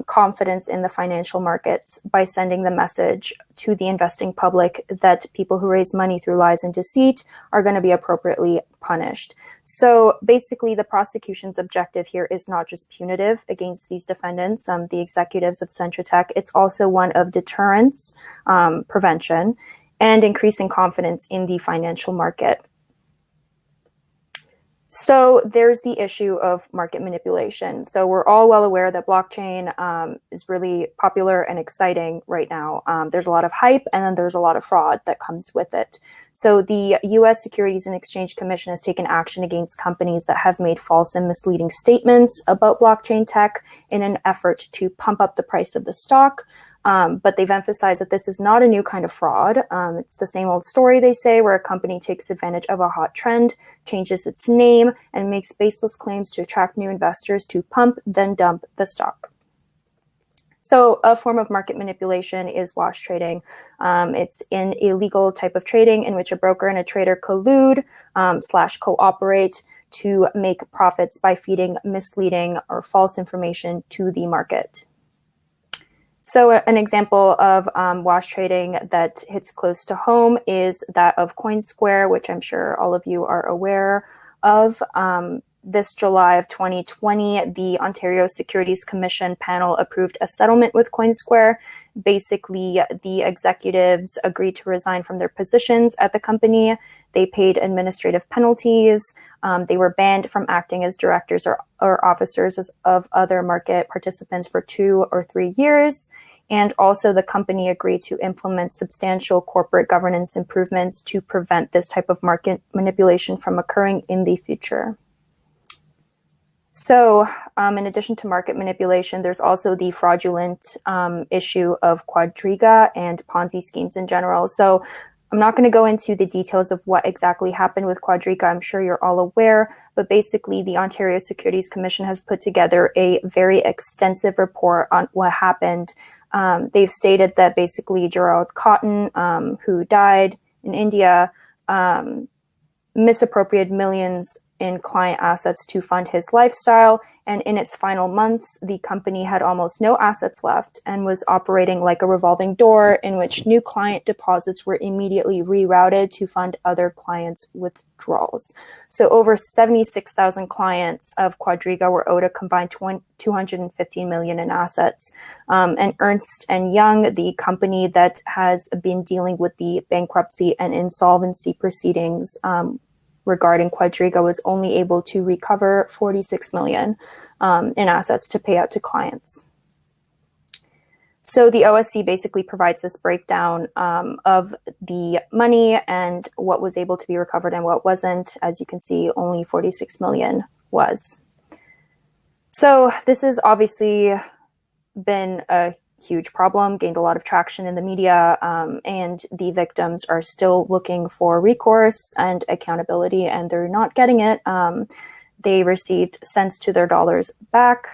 confidence in the financial markets by sending the message to the investing public that people who raise money through lies and deceit are going to be appropriately punished. So basically, the prosecution's objective here is not just punitive against these defendants, the executives of Centratech. It's also one of deterrence, prevention, and increasing confidence in the financial market. So there's the issue of market manipulation. So we're all well aware that blockchain is really popular and exciting right now. There's a lot of hype, and then there's a lot of fraud that comes with it. So the US Securities and Exchange Commission has taken action against companies that have made false and misleading statements about blockchain tech in an effort to pump up the price of the stock. But they've emphasized that this is not a new kind of fraud. It's the same old story, they say, where a company takes advantage of a hot trend, changes its name, and makes baseless claims to attract new investors to pump, then dump the stock. So a form of market manipulation is wash trading. It's an illegal type of trading in which a broker and a trader collude / cooperate to make profits by feeding misleading or false information to the market. So an example of wash trading that hits close to home is that of CoinSquare, which I'm sure all of you are aware of. This July of 2020, the Ontario Securities Commission panel approved a settlement with CoinSquare. Basically, the executives agreed to resign from their positions at the company. They paid administrative penalties. They were banned from acting as directors or officers of other market participants for 2 or 3 years. And also the company agreed to implement substantial corporate governance improvements to prevent this type of market manipulation from occurring in the future. So in addition to market manipulation, there's also the fraudulent issue of Quadriga and Ponzi schemes in general. So I'm not going to go into the details of what exactly happened with Quadriga. I'm sure you're all aware, but basically the Ontario Securities Commission has put together a very extensive report on what happened They've stated that basically Gerald Cotton, who died in India, misappropriated millions in client assets to fund his lifestyle. And in its final months, the company had almost no assets left and was operating like a revolving door in which new client deposits were immediately rerouted to fund other clients' withdrawals. So over 76,000 clients of Quadriga were owed a combined $215 million in assets. And Ernst & Young, the company that has been dealing with the bankruptcy and insolvency proceedings regarding Quadriga, was only able to recover $46 million in assets to pay out to clients. So the OSC basically provides this breakdown of the money and what was able to be recovered and what wasn't. As you can see, only $46 million was. So this has obviously been a huge problem, gained a lot of traction in the media, and the victims are still looking for recourse and accountability, and they're not getting it. They received cents to their dollars back.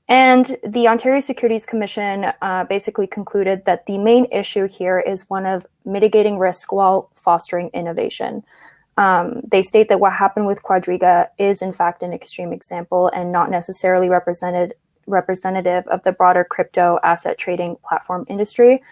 And the Ontario Securities Commission basically concluded that the main issue here is one of mitigating risk while fostering innovation. They state that what happened with Quadriga is in fact an extreme example and not necessarily representative of the broader crypto asset trading platform industry.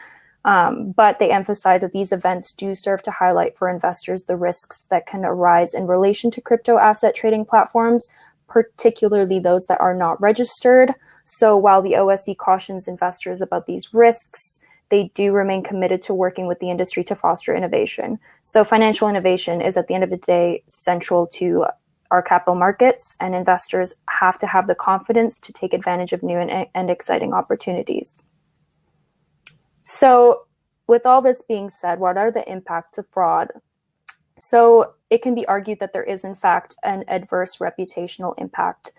But they emphasize that these events do serve to highlight for investors the risks that can arise in relation to crypto asset trading platforms, particularly those that are not registered. So while the OSC cautions investors about these risks, they do remain committed to working with the industry to foster innovation. So financial innovation is at the end of the day central to our capital markets, and investors have to have the confidence to take advantage of new and exciting opportunities. So with all this being said, what are the impacts of fraud? So it can be argued that there is in fact an adverse reputational impact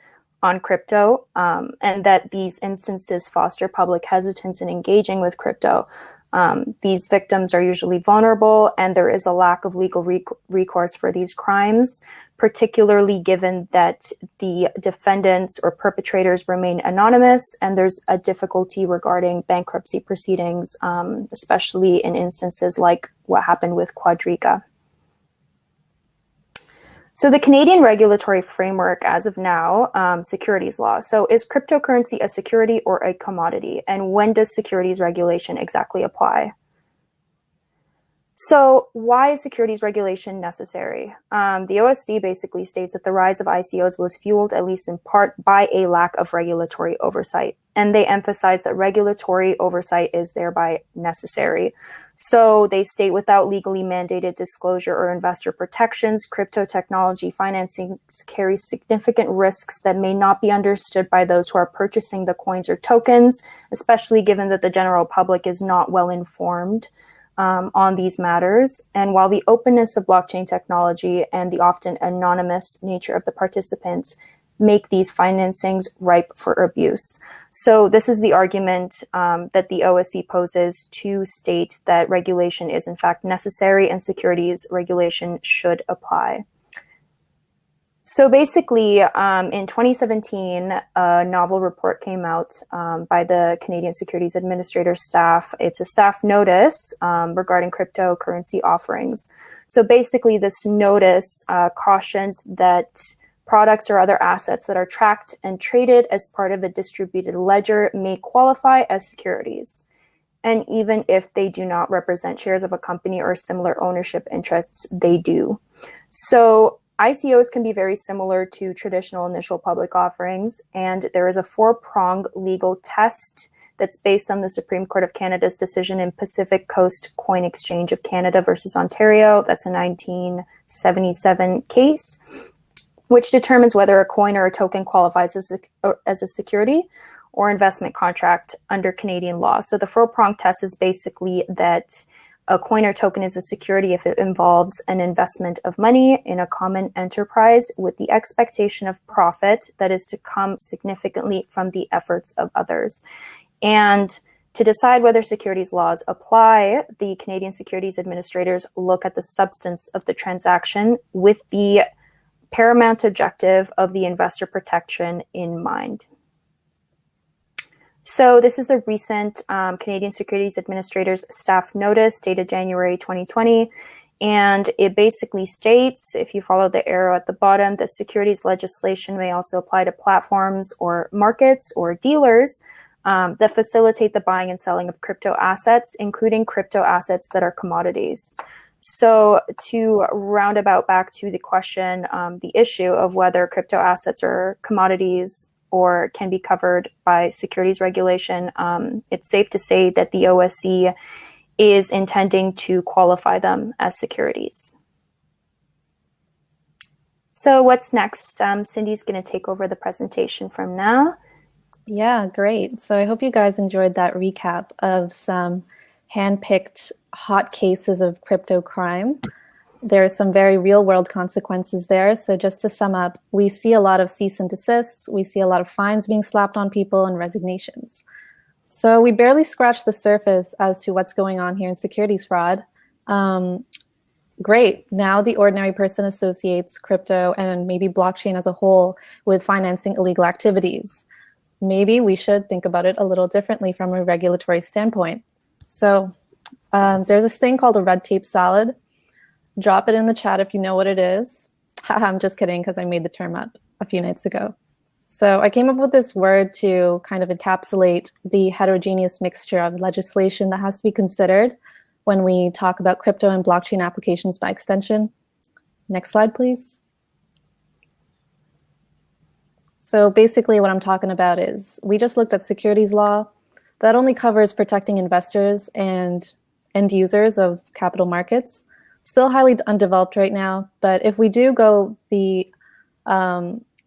on crypto, and that these instances foster public hesitance in engaging with crypto. These victims are usually vulnerable, and there is a lack of legal recourse for these crimes, particularly given that the defendants or perpetrators remain anonymous, and there's a difficulty regarding bankruptcy proceedings, especially in instances like what happened with Quadriga. So the Canadian regulatory framework as of now, securities law. So is cryptocurrency a security or a commodity? And when does securities regulation exactly apply? So why is securities regulation necessary? The OSC basically states that the rise of ICOs was fueled, at least in part, by a lack of regulatory oversight. And they emphasize that regulatory oversight is thereby necessary. So they state without legally mandated disclosure or investor protections, crypto technology financing carries significant risks that may not be understood by those who are purchasing the coins or tokens, especially given that the general public is not well informed on these matters. And while the openness of blockchain technology and the often anonymous nature of the participants make these financings ripe for abuse. So this is the argument that the OSC poses to state that regulation is in fact necessary and securities regulation should apply. So basically, in 2017, a novel report came out by the Canadian Securities Administrator staff. It's a staff notice regarding cryptocurrency offerings. So basically, this notice cautions that products or other assets that are tracked and traded as part of a distributed ledger may qualify as securities. And even if they do not represent shares of a company or similar ownership interests, they do. So ICOs can be very similar to traditional initial public offerings, and there is a four-pronged legal test that's based on the Supreme Court of Canada's decision in Pacific Coast Coin Exchange of Canada versus Ontario. That's a 1977 case, which determines whether a coin or a token qualifies as a security or investment contract under Canadian law. So the four-pronged test is basically that a coin or token is a security if it involves an investment of money in a common enterprise with the expectation of profit that is to come significantly from the efforts of others. And to decide whether securities laws apply, the Canadian Securities Administrators look at the substance of the transaction with the paramount objective of the investor protection in mind. So this is a recent Canadian Securities Administrators staff notice dated January 2020. And it basically states, if you follow the arrow at the bottom, that securities legislation may also apply to platforms or markets or dealers that facilitate the buying and selling of crypto assets, including crypto assets that are commodities. So to round about back to the question, the issue of whether crypto assets are commodities or can be covered by securities regulation, it's safe to say that the OSC is intending to qualify them as securities. So what's next? Cindy's going to take over the presentation from now. Yeah, great. So I hope you guys enjoyed that recap of some hand-picked hot cases of crypto crime. There are some very real-world consequences there. So just to sum up, we see a lot of cease and desists. We see a lot of fines being slapped on people and resignations. So we barely scratched the surface as to what's going on here in securities fraud. Great. Now the ordinary person associates crypto and maybe blockchain as a whole with financing illegal activities. Maybe we should think about it a little differently from a regulatory standpoint. So there's this thing called a red tape salad. Drop it in the chat if you know what it is. I'm just kidding, because I made the term up a few nights ago. So I came up with this word to kind of encapsulate the heterogeneous mixture of legislation that has to be considered when we talk about crypto and blockchain applications by extension. Next slide, please. So basically what I'm talking about is we just looked at securities law. That only covers protecting investors and end users of capital markets. Still highly undeveloped right now, but if we do go the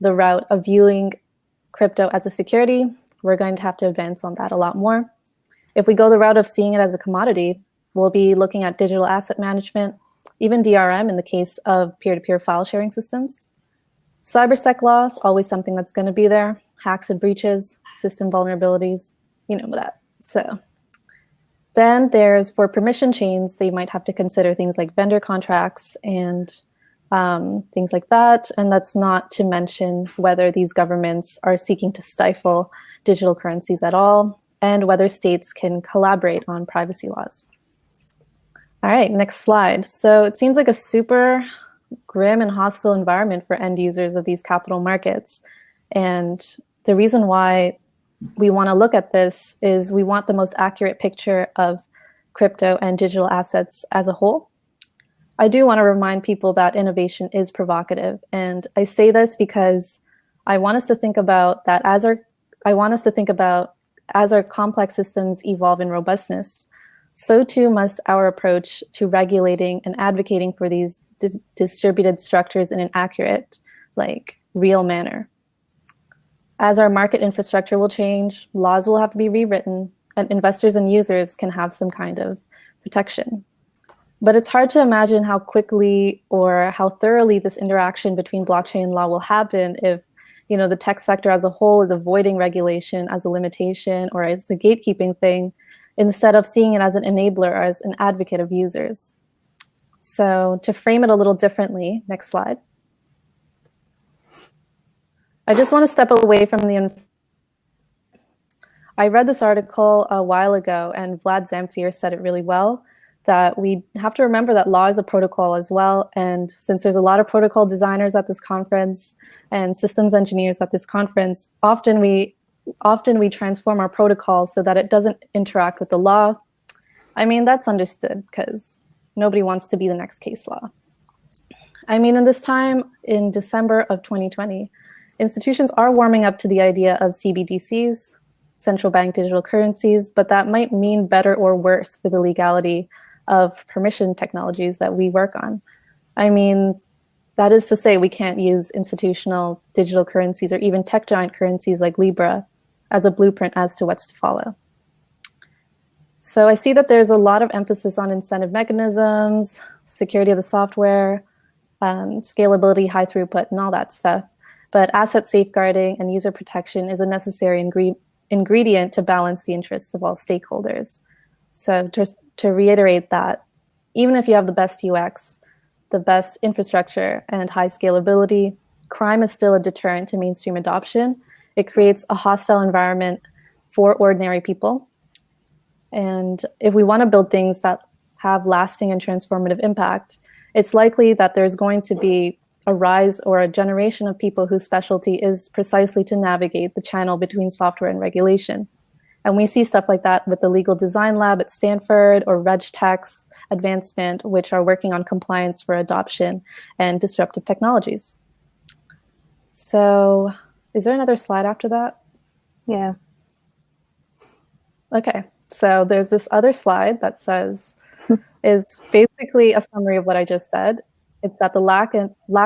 route of viewing crypto as a security, we're going to have to advance on that a lot more. If we go the route of seeing it as a commodity, we'll be looking at digital asset management, even DRM in the case of peer-to-peer file sharing systems. CyberSec law is always something that's going to be there. Hacks and breaches, system vulnerabilities, you know that. So then there's, for permission chains, they might have to consider things like vendor contracts and things like that. And that's not to mention whether these governments are seeking to stifle digital currencies at all, and whether states can collaborate on privacy laws. All right, next slide. So it seems like a super grim and hostile environment for end users of these capital markets. And the reason why we want to look at this is we want the most accurate picture of crypto and digital assets as a whole. I do want to remind people that innovation is provocative. And I say this because I want us to think about that as our complex systems evolve in robustness, so too must our approach to regulating and advocating for these distributed structures in an accurate, real manner. As our market infrastructure will change, laws will have to be rewritten, and investors and users can have some kind of protection. But it's hard to imagine how quickly or how thoroughly this interaction between blockchain and law will happen if, the tech sector as a whole is avoiding regulation as a limitation or as a gatekeeping thing, instead of seeing it as an enabler or as an advocate of users. So to frame it a little differently, next slide. I just want to step away from I read this article a while ago, and Vlad Zamfir said it really well, that we have to remember that law is a protocol as well. And since there's a lot of protocol designers at this conference and systems engineers at this conference, often we transform our protocol so that it doesn't interact with the law. I mean, that's understood because nobody wants to be the next case law. I mean, in this time, in December of 2020, institutions are warming up to the idea of CBDCs, central bank digital currencies, but that might mean better or worse for the legality of permission technologies that we work on. I mean, that is to say we can't use institutional digital currencies or even tech giant currencies like Libra as a blueprint as to what's to follow. So I see that there's a lot of emphasis on incentive mechanisms, security of the software, scalability, high throughput, and all that stuff. But asset safeguarding and user protection is a necessary ingredient to balance the interests of all stakeholders. So just to reiterate that, even if you have the best UX, the best infrastructure, and high scalability, crime is still a deterrent to mainstream adoption. It creates a hostile environment for ordinary people. And if we want to build things that have lasting and transformative impact, it's likely that there's going to be a rise or a generation of people whose specialty is precisely to navigate the channel between software and regulation. And we see stuff like that with the Legal Design Lab at Stanford or RegTech's advancement, which are working on compliance for adoption and disruptive technologies. So is there another slide after that? Yeah. Okay, so there's this other slide that says, is basically a summary of what I just said. It's that the lack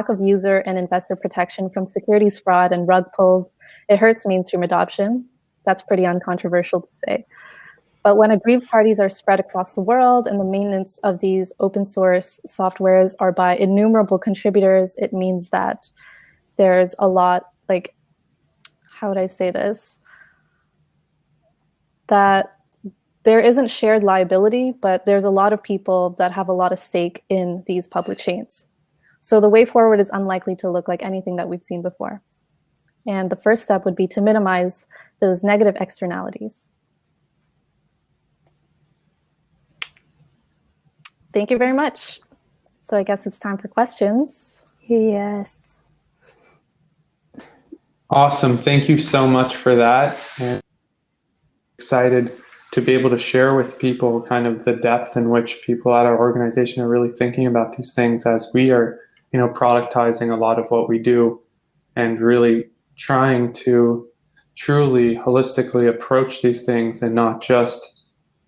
of user and investor protection from securities fraud and rug pulls, it hurts mainstream adoption. That's pretty uncontroversial to say. But when aggrieved parties are spread across the world and the maintenance of these open source softwares are by innumerable contributors, it means that there's a lot, like, how would I say this? That there isn't shared liability, but there's a lot of people that have a lot of stake in these public chains. So the way forward is unlikely to look like anything that we've seen before. And the first step would be to minimize those negative externalities. Thank you very much. So I guess it's time for questions. Yes. Awesome. Thank you so much for that. And excited to be able to share with people kind of the depth in which people at our organization are really thinking about these things as we are, productizing a lot of what we do and really trying to truly holistically approach these things and not just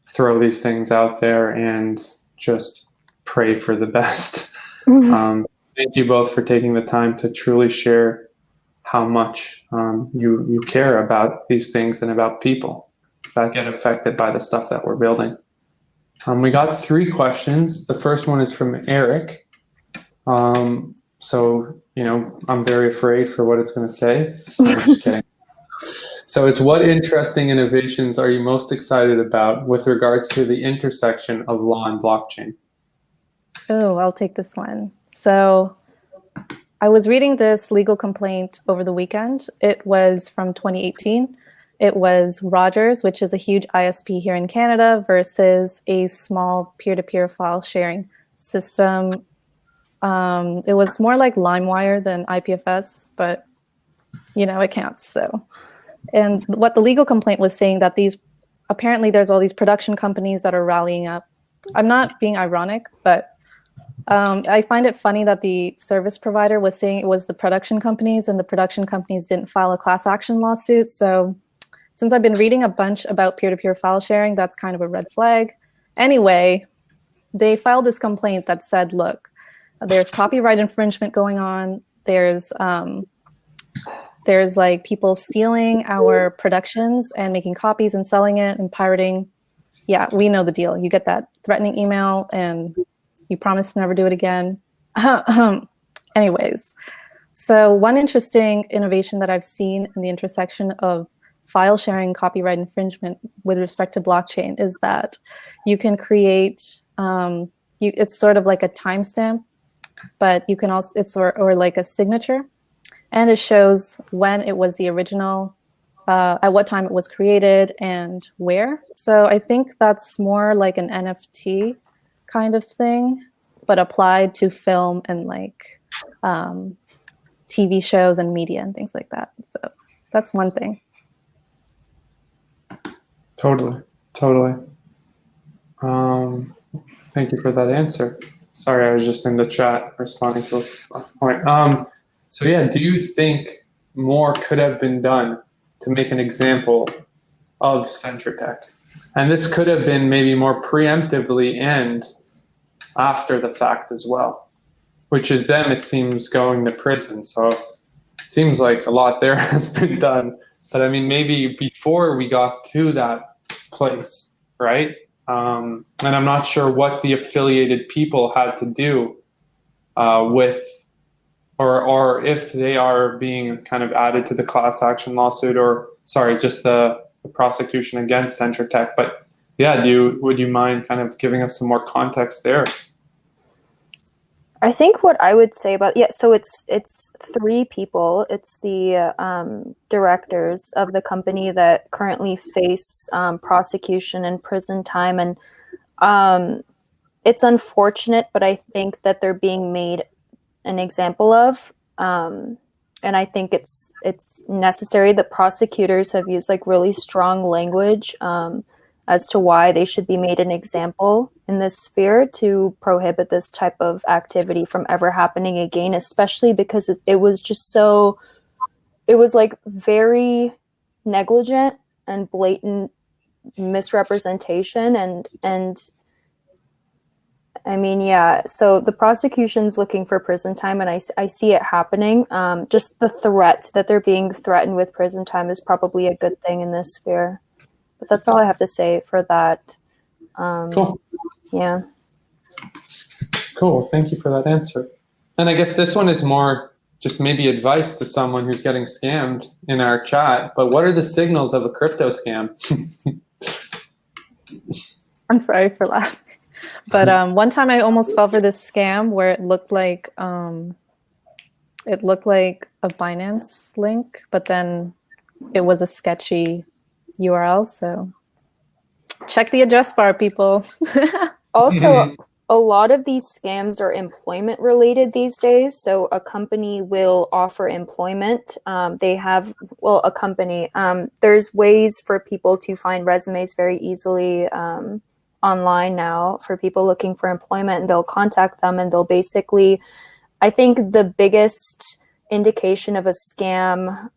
throw these things out there and just pray for the best. Thank you both for taking the time to truly share how much you care about these things and about people that get affected by the stuff that we're building. We got 3 questions. The first one is from Eric. So, I'm very afraid for what it's going to say. I'm just kidding. So it's, what interesting innovations are you most excited about with regards to the intersection of law and blockchain? Oh, I'll take this one. So I was reading this legal complaint over the weekend. It was from 2018. It was Rogers, which is a huge ISP here in Canada, versus a small peer-to-peer file sharing system. It was more like LimeWire than IPFS, but it counts. So, and what the legal complaint was saying that apparently there's all these production companies that are rallying up. I'm not being ironic, but I find it funny that the service provider was saying it was the production companies, and the production companies didn't file a class action lawsuit. So since I've been reading a bunch about peer-to-peer file sharing, that's kind of a red flag. Anyway, they filed this complaint that said, look, there's copyright infringement going on. There's like people stealing our productions and making copies and selling it and pirating. Yeah, we know the deal. You get that threatening email and you promise to never do it again. Anyways, so one interesting innovation that I've seen in the intersection of file sharing copyright infringement with respect to blockchain is that you can create, it's sort of like a timestamp, but you can also, it's or like a signature, and it shows when it was the original, at what time it was created and where. So I think that's more like an NFT kind of thing, but applied to film and like TV shows and media and things like that. So that's one thing. Totally. Thank you for that answer. Sorry, I was just in the chat responding to a point. So yeah, do you think more could have been done to make an example of CentraTech? And this could have been maybe more preemptively and after the fact as well, which is them, it seems, going to prison. So it seems like a lot there has been done. But I mean, maybe before we got to that place, right? And I'm not sure what the affiliated people had to do with, or if they are being kind of added to the class action lawsuit, or sorry, just the prosecution against CentraTech. But yeah, would you mind kind of giving us some more context there? I think what I would say about, so it's three people. It's the directors of the company that currently face prosecution and prison time, and it's unfortunate, but I think that they're being made an example of, and I think it's necessary. The prosecutors have used like really strong language as to why they should be made an example in this sphere to prohibit this type of activity from ever happening again, especially because it was just so, it was like very negligent and blatant misrepresentation, and I mean, yeah, so the prosecution's looking for prison time, and I see it happening. Just the threat that they're being threatened with prison time is probably a good thing in this sphere. But that's all I have to say for that. Cool. Yeah. Cool. Thank you for that answer. And I guess this one is more just maybe advice to someone who's getting scammed in our chat. But what are the signals of a crypto scam? I'm sorry for laughing. But one time I almost fell for this scam where it looked like a Binance link, but then it was a sketchy URL. So check the address bar, people. Also, a lot of these scams are employment related these days. So a company will offer employment. A company, there's ways for people to find resumes very easily online now for people looking for employment, and they'll contact them and they'll basically, I think the biggest indication of a scam,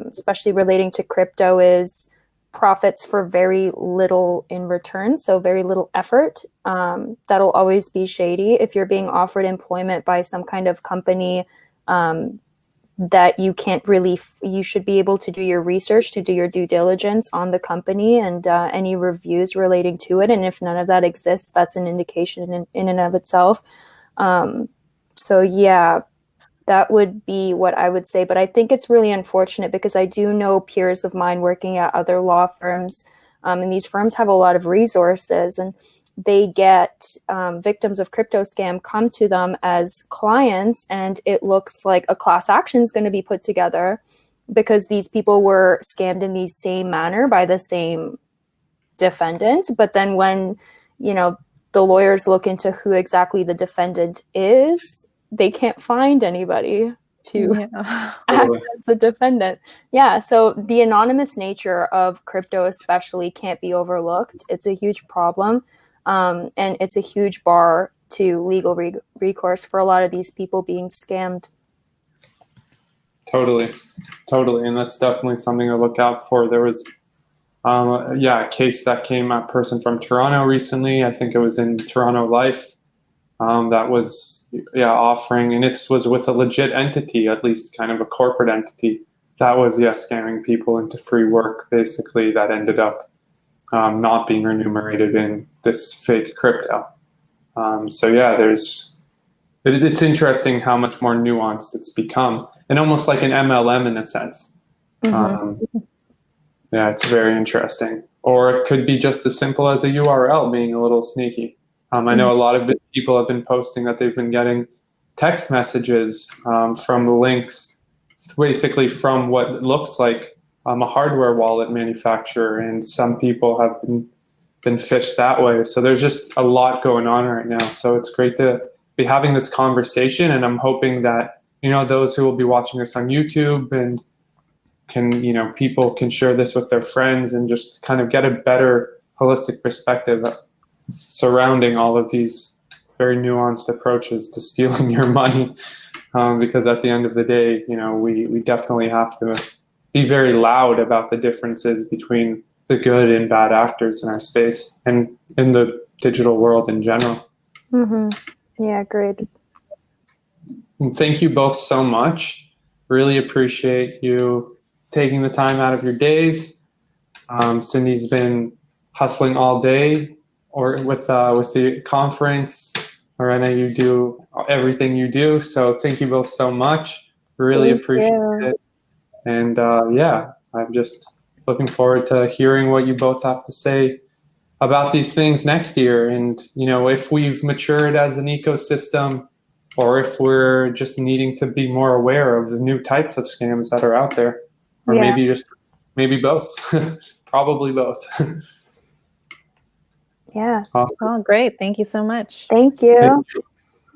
especially relating to crypto, is profits for very little in return, so very little effort. That'll always be shady. If you're being offered employment by some kind of company that you can't really, you should be able to do your research, to do your due diligence on the company and any reviews relating to it. And if none of that exists, that's an indication in and of itself. So yeah, that would be what I would say. But I think it's really unfortunate because I do know peers of mine working at other law firms, and these firms have a lot of resources, and they get victims of crypto scam come to them as clients, and it looks like a class action is going to be put together because these people were scammed in the same manner by the same defendant. But then when, the lawyers look into who exactly the defendant is, they can't find anybody to act as the defendant. Yeah, so the anonymous nature of crypto especially can't be overlooked. It's a huge problem, and it's a huge bar to legal recourse for a lot of these people being scammed. Totally. And that's definitely something to look out for. There was a case that came, a person from Toronto recently, I think it was in Toronto Life, that was offering, and it was with a legit entity, at least kind of a corporate entity, that was scamming people into free work, basically, that ended up not being remunerated in this fake crypto. It's interesting how much more nuanced it's become, and almost like an MLM in a sense. It's very interesting. Or it could be just as simple as a URL being a little sneaky. I know a lot of people have been posting that they've been getting text messages from links, basically from what looks like a hardware wallet manufacturer, and some people have been phished that way. So there's just a lot going on right now. So it's great to be having this conversation, and I'm hoping that those who will be watching this on YouTube and people can share this with their friends and just kind of get a better holistic perspective surrounding all of these very nuanced approaches to stealing your money, because at the end of the day, we definitely have to be very loud about the differences between the good and bad actors in our space and in the digital world in general. Yeah, great. Thank you both so much. Really appreciate you taking the time out of your days. Cindy's been hustling all day or with the conference. Lorena, you do everything you do. So thank you both so much. Really appreciate it. And I'm just looking forward to hearing what you both have to say about these things next year. And, if we've matured as an ecosystem, or if we're just needing to be more aware of the new types of scams that are out there, or Yeah. maybe both. Probably both. Yeah. Awesome. Oh, great. Thank you so much. Thank you. Thank you.